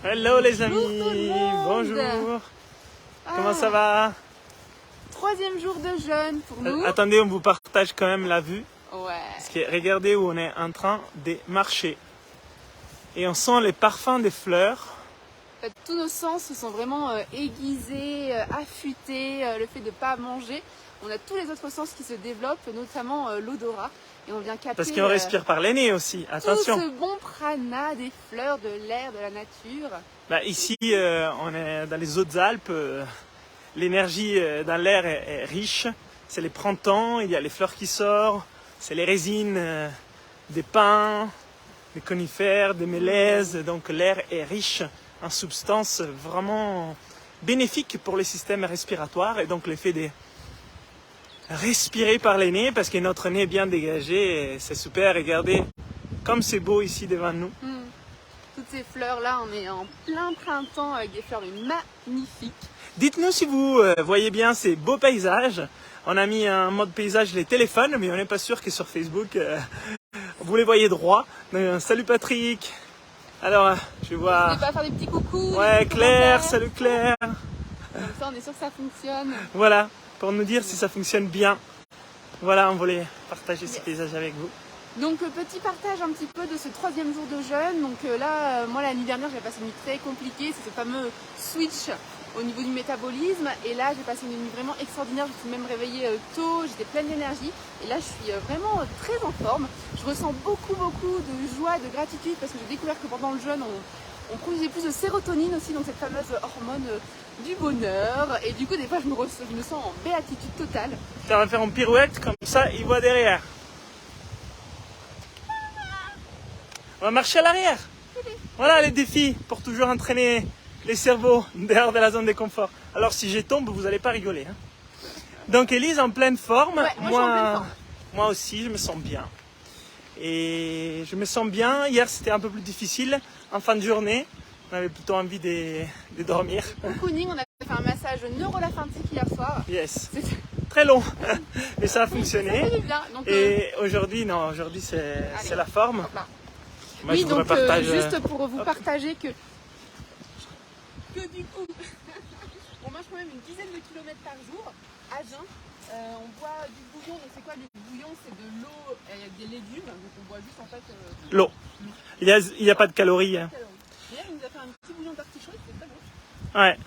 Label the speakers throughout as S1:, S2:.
S1: Hello les amis,
S2: Bonjour tout le monde.
S1: bonjour. Comment ça va?
S2: Troisième jour de jeûne pour nous.
S1: Attendez, on vous partage quand même la vue.
S2: Ouais.
S1: Parce que regardez où on est en train de marcher. Et on sent les parfums des fleurs.
S2: En fait, tous nos sens se sont vraiment aiguisés, affûtés, le fait de ne pas manger. On a tous les autres sens qui se développent, notamment l'odorat. Et on vient capter
S1: Parce qu'on respire par les nez aussi, attention.
S2: tout ce bon prana des fleurs, de l'air, de la nature.
S1: Ici, on est dans les Hautes-Alpes. L'énergie dans l'air est riche. C'est les printemps, il y a les fleurs qui sortent. C'est les résines des pins, des conifères, des mélèzes. Donc l'air est riche en substances vraiment bénéfiques pour le système respiratoire. Et donc l'effet de respirer par les nez, parce que notre nez est bien dégagé. C'est super, regardez comme c'est beau ici devant nous.
S2: Toutes ces fleurs-là, on est en plein printemps avec des fleurs magnifiques.
S1: Dites-nous si vous voyez bien ces beaux paysages. On a mis en mode paysage les téléphones, mais on n'est pas sûr que sur Facebook, vous les voyez droit. Donc, salut Patrick. Alors, je vois...
S2: N'hésitez pas à faire des petits coucous.
S1: Ouais,
S2: des petits
S1: Claire,
S2: commentaires.
S1: salut Claire.
S2: Comme ça, on est sûr que ça fonctionne.
S1: Voilà, pour nous dire si ça fonctionne bien. Voilà, on voulait partager ces paysages avec vous.
S2: Donc petit partage un petit peu de ce troisième jour de jeûne. Donc là, moi l'année dernière j'ai passé une nuit très compliquée, c'est ce fameux switch au niveau du métabolisme. Et là j'ai passé une nuit vraiment extraordinaire, je me suis même réveillée tôt, j'étais pleine d'énergie. Et là je suis vraiment très en forme. Je ressens beaucoup de joie, de gratitude parce que j'ai découvert que pendant le jeûne on produisait plus de sérotonine aussi, donc cette fameuse hormone du bonheur. Et du coup des fois je me sens en béatitude totale.
S1: Ça va faire une pirouette, comme ça il voit derrière. On va marcher à l'arrière. Voilà les défis pour toujours entraîner les cerveaux dehors de la zone de confort. Alors si je tombe, vous n'allez pas rigoler. Hein. Donc Elise en pleine forme.
S2: Ouais, moi, je suis en pleine forme.
S1: Moi aussi, je me sens bien. Et je me sens bien. Hier, c'était un peu plus difficile. En fin de journée, on avait plutôt envie de dormir.
S2: Au Kooning, on a fait un massage neurolaphatique hier soir.
S1: Yes.
S2: C'était
S1: Très long, mais ça a fonctionné.
S2: Ça fait du bien. Donc,
S1: Et aujourd'hui, non, aujourd'hui c'est la forme.
S2: hop là.
S1: Moi,
S2: Oui,
S1: je voudrais
S2: donc
S1: partager.
S2: juste pour vous partager que du coup, on marche quand même une dizaine de kilomètres par jour à jeun. On boit du bouillon, donc c'est quoi du bouillon? C'est de l'eau avec des légumes, donc on boit juste en fait
S1: L'eau. Il y a pas de calories. Hein.
S2: Hier, il nous a fait un petit bouillon d'artichaut, c'était très bon.
S1: Ouais.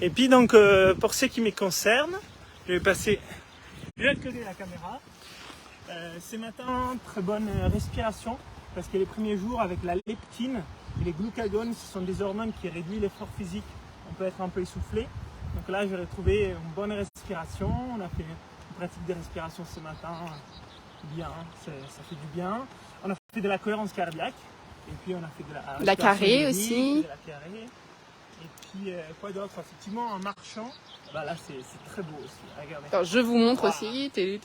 S1: Et puis donc pour ce qui me concerne, je vais passer de l'autre côté de la caméra. Ce matin, très bonne respiration parce que les premiers jours avec la leptine et les glucagones, ce sont des hormones qui réduisent l'effort physique. On peut être un peu essoufflé. Donc là, j'ai retrouvé une bonne respiration. On a fait une pratique de respiration ce matin. Bien, ça fait du bien. On a fait de la cohérence cardiaque. Et puis on a fait de la
S2: carré
S1: respiration
S2: aussi.
S1: de la carré. Et puis quoi d'autre? Effectivement, en marchant, là c'est très beau aussi. Regardez.
S2: Alors, je vous montre
S1: Wow.
S2: aussi.
S1: Les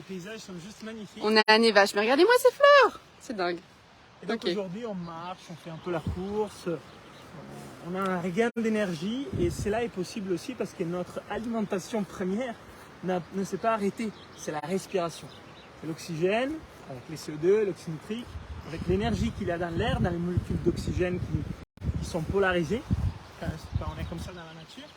S1: paysages sont juste magnifiques.
S2: On a un nez vache, mais regardez-moi ces fleurs. C'est dingue.
S1: Et donc
S2: Ok.
S1: aujourd'hui, on marche, on fait un peu la course. On a un regain d'énergie et cela est possible aussi parce que notre alimentation première ne s'est pas arrêtée. C'est la respiration. C'est l'oxygène avec les CO2, l'oxyde nitrique, avec l'énergie qu'il y a dans l'air, dans les molécules d'oxygène qui sont polarisées quand on est comme ça dans la nature.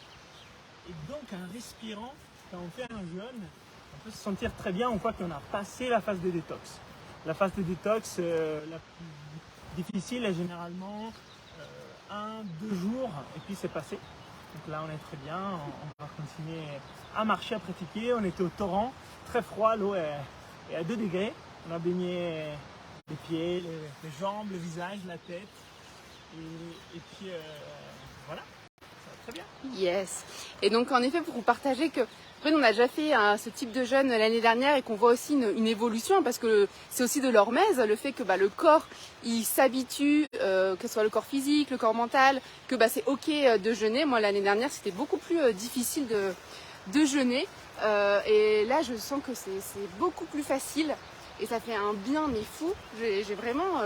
S1: Et donc en respirant, quand on fait un jeûne, on peut se sentir très bien. On voit qu'on a passé la phase de détox. La phase de détox la plus difficile est généralement 1-2 jours et puis c'est passé. Donc là on est très bien, on va continuer à marcher, à pratiquer. On était au torrent, très froid, l'eau est à 2 degrés. On a baigné les pieds, les jambes, le visage, la tête. Et puis voilà, ça va très bien.
S2: Yes. Et donc en effet pour vous partager que après, on a déjà fait ce type de jeûne l'année dernière et qu'on voit aussi une évolution parce que c'est aussi de l'hormèse, le fait que le corps il s'habitue, que ce soit le corps physique, le corps mental, que c'est ok de jeûner. Moi l'année dernière c'était beaucoup plus difficile de jeûner et là je sens que c'est beaucoup plus facile et ça fait un bien mais fou. J'ai vraiment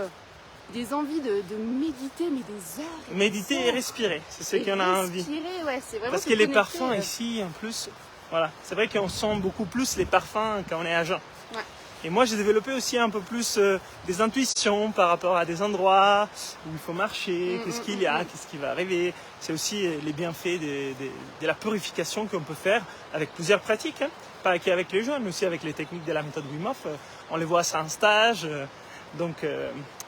S2: des envies de méditer mais des heures.
S1: Méditer et respirer, c'est ce qu'on a envie.
S2: Respirer, ouais, c'est vraiment
S1: Parce
S2: se
S1: que les
S2: connecter,
S1: parfums ici en plus, voilà, c'est vrai qu'on sent beaucoup plus les parfums quand on est à jeun.
S2: Ouais.
S1: Et moi, j'ai développé aussi un peu plus des intuitions par rapport à des endroits où il faut marcher, qu'est-ce qu'il y a, qu'est-ce qui va arriver. C'est aussi les bienfaits de la purification qu'on peut faire avec plusieurs pratiques, hein. Pas qu'avec les jeunes, mais aussi avec les techniques de la méthode Wim Hof. On les voit ça en stage. Donc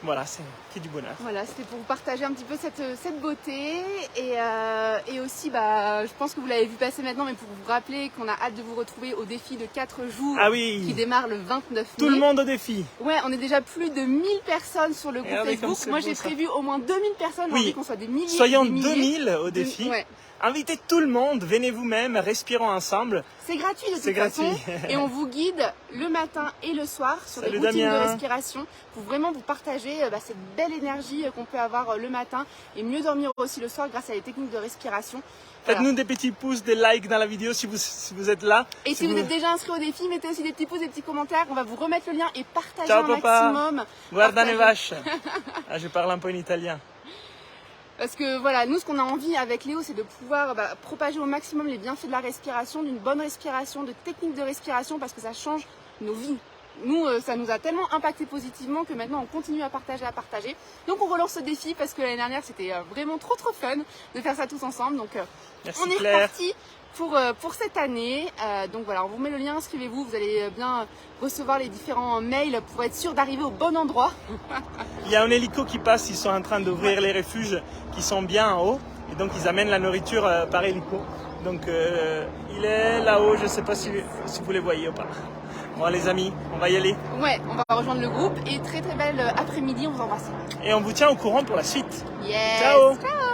S1: voilà, c'est qui du bonheur.
S2: Voilà, c'était pour vous partager un petit peu cette beauté et aussi, je pense que vous l'avez vu passer maintenant, mais pour vous rappeler qu'on a hâte de vous retrouver au défi de 4 jours qui démarre le 29 mai.
S1: Tout le monde au défi.
S2: Ouais, on est déjà plus de 1000 personnes sur le groupe Facebook. Moi, j'ai prévu au moins 2000 personnes. J'ai envie qu'on soit des milliers.
S1: Soyons
S2: des milliers.
S1: 2000 au défi. Ouais. Invitez tout le monde, venez vous-même, respirons ensemble.
S2: C'est gratuit de toute façon. Et on vous guide le matin et le soir sur les routines de respiration pour vraiment vous partager cette belle énergie qu'on peut avoir le matin et mieux dormir aussi le soir grâce à les techniques de respiration.
S1: Faites-nous des petits pouces, des likes dans la vidéo si vous êtes là.
S2: Et si vous êtes déjà inscrit au défi, mettez aussi des petits pouces, des petits commentaires. On va vous remettre le lien et partager un maximum.
S1: Guarda ne vache. Je parle un peu en italien.
S2: Parce que voilà, nous ce qu'on a envie avec Léo, c'est de pouvoir propager au maximum les bienfaits de la respiration, d'une bonne respiration, de techniques de respiration, parce que ça change nos vies. Nous, ça nous a tellement impacté positivement que maintenant on continue à partager. Donc on relance ce défi parce que l'année dernière c'était vraiment trop fun de faire ça tous ensemble. Donc on est reparti pour cette année. Donc voilà, on vous met le lien, inscrivez-vous, vous allez bien recevoir les différents mails pour être sûr d'arriver au bon endroit.
S1: Il y a un hélico qui passe, ils sont en train d'ouvrir les refuges qui sont bien en haut et donc ils amènent la nourriture par hélico. Donc il est là-haut, je ne sais pas si vous les voyez ou pas. Bon les amis, on va y aller.
S2: Ouais, on va rejoindre le groupe et très belle après-midi, on vous embrasse.
S1: Et on vous tient au courant pour la suite.
S2: Yes.
S1: Ciao.
S2: Ciao.